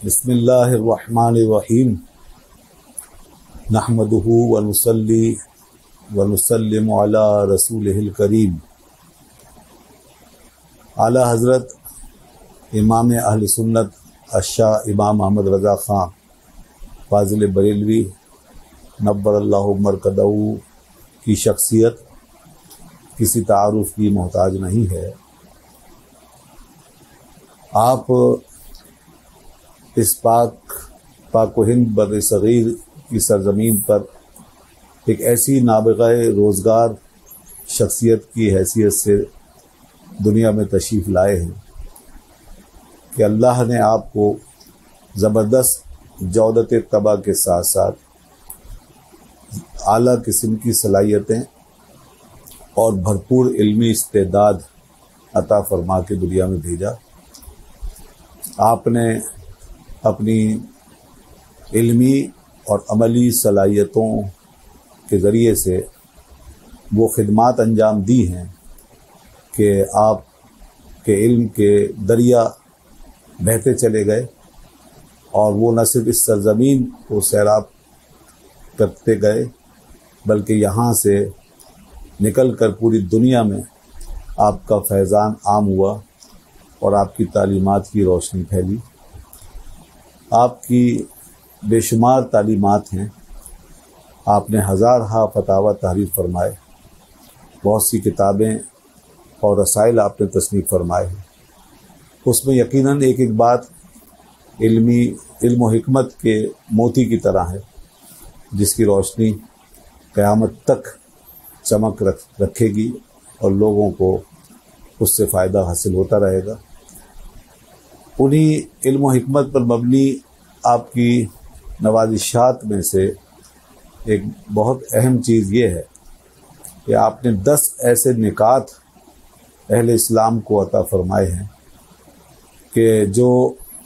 بسم اللہ الرحمن الرحیم نحمدہ ونصلی ونسلم علی رسولہ الکریم۔ اعلیٰ حضرت امام اہل سنت الشاہ امام محمد رضا خان فاضل بریلوی نبر اللہ مرکزہ کی شخصیت کسی تعارف کی محتاج نہیں ہے۔ آپ اس پاک و ہند بر صغیر کی سرزمین پر ایک ایسی نابغہ روزگار شخصیت کی حیثیت سے دنیا میں تشریف لائے ہیں کہ اللہ نے آپ کو زبردست جودت طبع کے ساتھ ساتھ اعلیٰ قسم کی صلاحیتیں اور بھرپور علمی استعداد عطا فرما کے دنیا میں بھیجا۔ آپ نے اپنی علمی اور عملی صلاحیتوں کے ذریعے سے وہ خدمات انجام دی ہیں کہ آپ کے علم کے دریا بہتے چلے گئے، اور وہ نہ صرف اس سرزمین کو سیراب کرتے گئے بلکہ یہاں سے نکل کر پوری دنیا میں آپ کا فیضان عام ہوا اور آپ کی تعلیمات کی روشنی پھیلی۔ آپ کی بے شمار تعلیمات ہیں، آپ نے ہزارہا فتاوی تحریر فرمائے، بہت سی کتابیں اور رسائل آپ نے تصنیف فرمائے ہیں۔ اس میں یقیناً ایک ایک بات علم و حکمت کے موتی کی طرح ہے، جس کی روشنی قیامت تک چمک رکھے گی اور لوگوں کو اس سے فائدہ حاصل ہوتا رہے گا۔ انہی علم و حکمت پر مبنی آپ کی نوازشات میں سے ایک بہت اہم چیز یہ ہے کہ آپ نے 10 ایسے نکات اہل اسلام کو عطا فرمائے ہیں کہ جو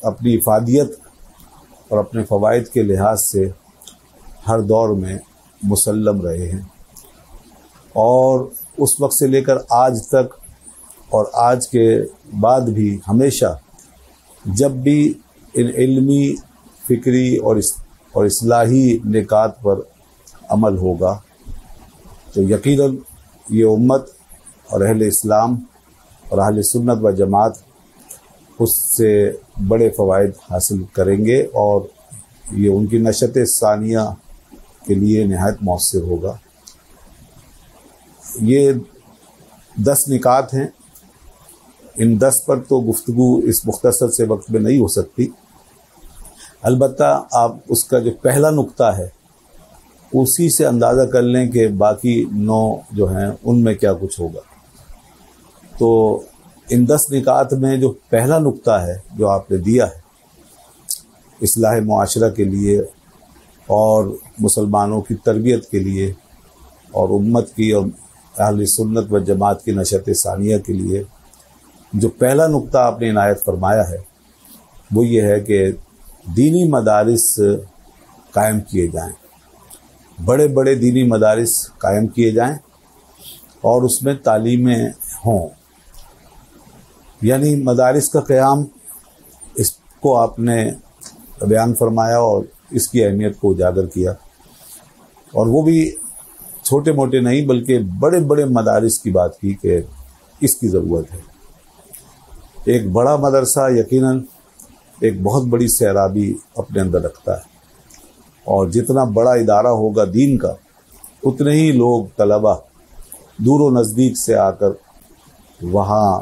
اپنی افادیت اور اپنے فوائد کے لحاظ سے ہر دور میں مسلم رہے ہیں، اور اس وقت سے لے کر آج تک اور آج کے بعد بھی ہمیشہ جب بھی ان علمی، فکری اور اصلاحی نکات پر عمل ہوگا تو یقیناً یہ امت اور اہل اسلام اور اہل سنت و جماعت اس سے بڑے فوائد حاصل کریں گے، اور یہ ان کی نشت ثانیہ کے لیے نہایت مؤثر ہوگا۔ یہ 10 نکات ہیں، ان 10 پر تو گفتگو اس مختصر سے وقت میں نہیں ہو سکتی، البتہ آپ اس کا جو پہلا نقطہ ہے اسی سے اندازہ کر لیں کہ باقی 9 جو ہیں ان میں کیا کچھ ہوگا۔ تو ان 10 نکات میں جو پہلا نقطہ ہے جو آپ نے دیا ہے اصلاح معاشرہ کے لیے اور مسلمانوں کی تربیت کے لیے اور امت کی اور اہل سنت و جماعت کی نشت ثانیہ کے لیے، جو پہلا نقطہ آپ نے عنایت فرمایا ہے وہ یہ ہے کہ دینی مدارس قائم کیے جائیں، بڑے بڑے دینی مدارس قائم کیے جائیں اور اس میں تعلیمیں ہوں۔ یعنی مدارس کا قیام، اس کو آپ نے بیان فرمایا اور اس کی اہمیت کو اجاگر کیا، اور وہ بھی چھوٹے موٹے نہیں بلکہ بڑے بڑے مدارس کی بات کی کہ اس کی ضرورت ہے۔ ایک بڑا مدرسہ یقیناً ایک بہت بڑی سیرابی اپنے اندر رکھتا ہے، اور جتنا بڑا ادارہ ہوگا دین کا اتنے ہی لوگ طلبہ دور و نزدیک سے آ کر وہاں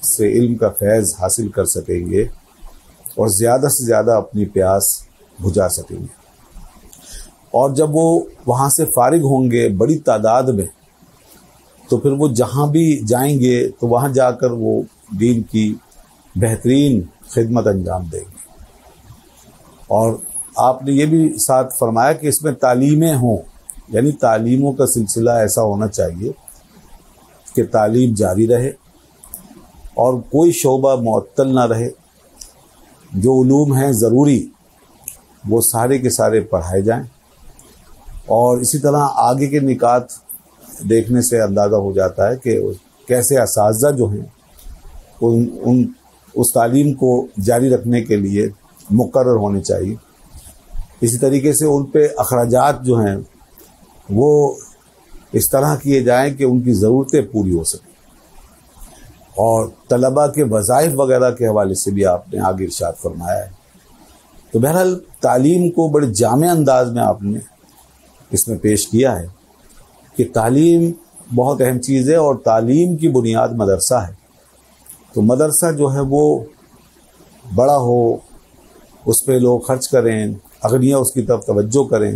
سے علم کا فیض حاصل کر سکیں گے اور زیادہ سے زیادہ اپنی پیاس بجھا سکیں گے، اور جب وہ وہاں سے فارغ ہوں گے بڑی تعداد میں تو پھر وہ جہاں بھی جائیں گے تو وہاں جا کر وہ دین کی بہترین خدمت انجام دیں گے۔ اور آپ نے یہ بھی ساتھ فرمایا کہ اس میں تعلیمیں ہوں، یعنی تعلیموں کا سلسلہ ایسا ہونا چاہیے کہ تعلیم جاری رہے اور کوئی شعبہ معطل نہ رہے، جو علوم ہیں ضروری وہ سارے کے سارے پڑھائے جائیں، اور اسی طرح آگے کے نکات دیکھنے سے اندازہ ہو جاتا ہے کہ کیسے اساتذہ جو ہیں اس تعلیم کو جاری رکھنے کے لیے مقرر ہونے چاہیے. اسی طریقے سے ان پہ اخراجات جو ہیں وہ اس طرح کیے جائیں کہ ان کی ضرورتیں پوری ہو سکیں. اور طلباء کے وظائف وغیرہ کے حوالے سے بھی آپ نے آگے ارشاد فرمایا ہے. تو بہرحال تعلیم کو بڑے جامع انداز میں آپ نے اس میں پیش کیا ہے کہ تعلیم بہت اہم چیز ہے اور تعلیم کی بنیاد مدرسہ ہے. تو مدرسہ جو ہے وہ بڑا ہو، اس پہ لوگ خرچ کریں، اغنیا اس کی طرف توجہ کریں،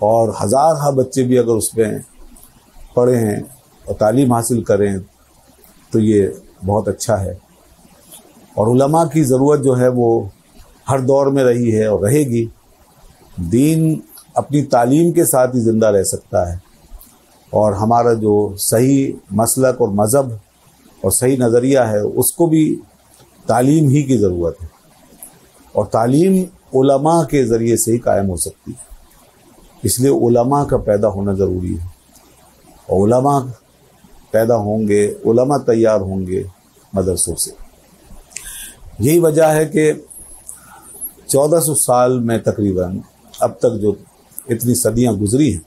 اور ہزارہ بچے بھی اگر اس میں پڑھیں اور تعلیم حاصل کریں تو یہ بہت اچھا ہے. اور علماء کی ضرورت جو ہے وہ ہر دور میں رہی ہے اور رہے گی. دین اپنی تعلیم کے ساتھ ہی زندہ رہ سکتا ہے، اور ہمارا جو صحیح مسلک اور مذہب اور صحیح نظریہ ہے اس کو بھی تعلیم ہی کی ضرورت ہے. اور تعلیم علماء کے ذریعے سے ہی قائم ہو سکتی ہے. اس لیے علماء کا پیدا ہونا ضروری ہے، اور علماء پیدا ہوں گے، علماء تیار ہوں گے مدرسوں سے. یہی وجہ ہے کہ 1400 سال میں تقریباً اب تک جو اتنی صدیاں گزری ہیں،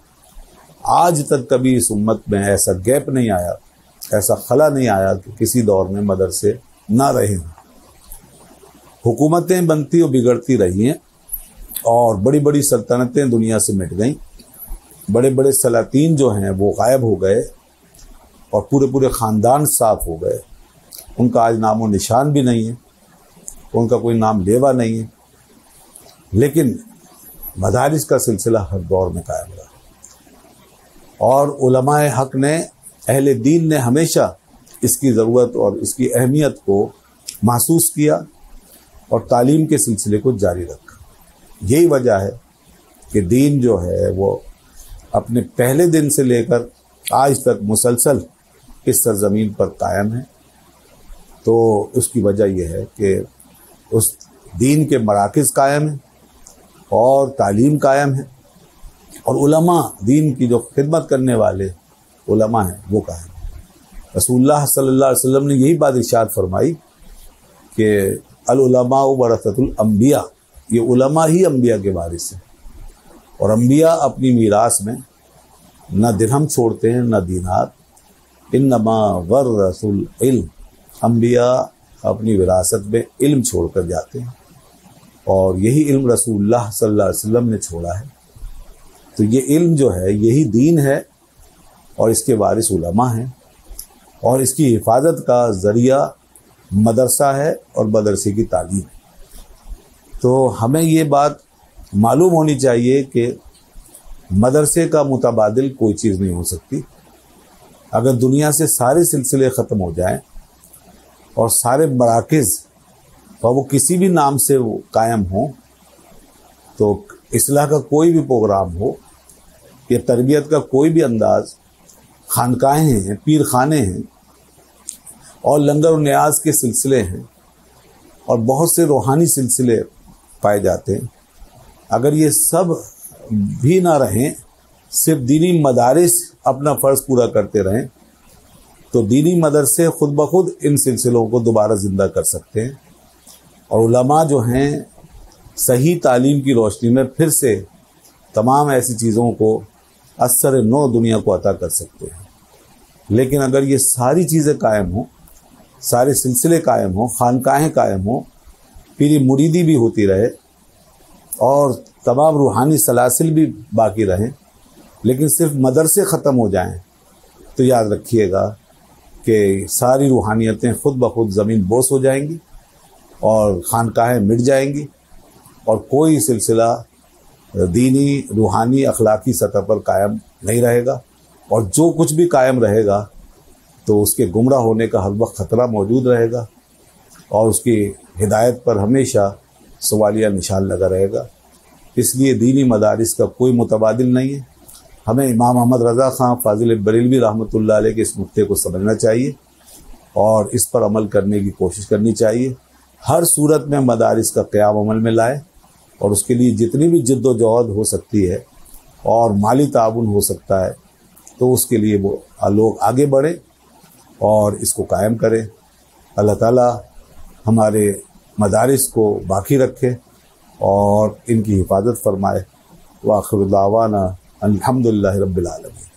آج تک کبھی اس امت میں ایسا گیپ نہیں آیا، ایسا خلا نہیں آیا کہ کسی دور میں مدرسے نہ رہے ہوں. حکومتیں بنتی اور بگڑتی رہی ہیں، اور بڑی بڑی سلطنتیں دنیا سے مٹ گئیں. بڑے بڑے سلاطین جو ہیں وہ غائب ہو گئے، اور پورے پورے خاندان صاف ہو گئے. ان کا آج نام و نشان بھی نہیں ہے، ان کا کوئی نام لیوا نہیں ہے. لیکن مدارس کا سلسلہ ہر دور میں قائم رہا، اور علماء حق نے، اہل دین نے ہمیشہ اس کی ضرورت اور اس کی اہمیت کو محسوس کیا اور تعلیم کے سلسلے کو جاری رکھا. یہی وجہ ہے کہ دین جو ہے وہ اپنے پہلے دن سے لے کر آج تک مسلسل اس سرزمین پر قائم ہے. تو اس کی وجہ یہ ہے کہ اس دین کے مراکز قائم ہیں اور تعلیم قائم ہے، اور علماء، دین کی جو خدمت کرنے والے علماء ہیں وہ قائم ہیں. رسول اللہ صلی اللہ علیہ وسلم نے یہی بات ارشاد فرمائی کہ العلماء ورثۃ الانبیاء، یہ علماء ہی انبیاء کے وارث ہیں. اور انبیاء اپنی میراث میں نہ درہم چھوڑتے ہیں نہ دینار. انما ورث العلم، انبیاء اپنی وراثت میں علم چھوڑ کر جاتے ہیں، اور یہی علم رسول اللہ صلی اللہ علیہ وسلم نے چھوڑا ہے. تو یہ علم جو ہے یہی دین ہے، اور اس کے وارث علماء ہیں، اور اس کی حفاظت کا ذریعہ مدرسہ ہے اور مدرسے کی تعلیم ہے. تو ہمیں یہ بات معلوم ہونی چاہیے کہ مدرسے کا متبادل کوئی چیز نہیں ہو سکتی. اگر دنیا سے سارے سلسلے ختم ہو جائیں اور سارے مراکز اور وہ کسی بھی نام سے وہ قائم ہوں، تو اصلاح کا کوئی بھی پروگرام ہو یا تربیت کا کوئی بھی انداز، خانقاہیں ہیں، پیر خانے ہیں، اور لنگر و نیاز کے سلسلے ہیں، اور بہت سے روحانی سلسلے پائے جاتے ہیں، اگر یہ سب بھی نہ رہیں، صرف دینی مدارس اپنا فرض پورا کرتے رہیں، تو دینی مدرسے خود بخود ان سلسلوں کو دوبارہ زندہ کر سکتے ہیں. اور علماء جو ہیں صحیح تعلیم کی روشنی میں پھر سے تمام ایسی چیزوں کو اثر نو دنیا کو عطا کر سکتے ہیں. لیکن اگر یہ ساری چیزیں قائم ہوں، سارے سلسلے قائم ہوں، خانقاہیں قائم ہوں، پیری مریدی بھی ہوتی رہے، اور تمام روحانی سلاسل بھی باقی رہیں، لیکن صرف مدرسے ختم ہو جائیں، تو یاد رکھیے گا کہ ساری روحانیتیں خود بخود زمین بوس ہو جائیں گی، اور خانقاہیں مٹ جائیں گی، اور کوئی سلسلہ دینی، روحانی، اخلاقی سطح پر قائم نہیں رہے گا. اور جو کچھ بھی قائم رہے گا تو اس کے گمراہ ہونے کا ہر وقت خطرہ موجود رہے گا، اور اس کی ہدایت پر ہمیشہ سوالیہ نشان لگا رہے گا. اس لیے دینی مدارس کا کوئی متبادل نہیں ہے. ہمیں امام احمد رضا خان فاضل بریلوی رحمۃ اللہ علیہ کے اس نقطے کو سمجھنا چاہیے اور اس پر عمل کرنے کی کوشش کرنی چاہیے. ہر صورت میں مدارس کا قیام عمل میں لائے، اور اس کے لیے جتنی بھی جد و جہد ہو سکتی ہے اور مالی تعاون ہو سکتا ہے تو اس کے لیے وہ لوگ آگے بڑھیں اور اس کو قائم کریں. اللہ تعالیٰ ہمارے مدارس کو باقی رکھے اور ان کی حفاظت فرمائے۔ وآخر دعوانا الحمدللہ رب العالمین۔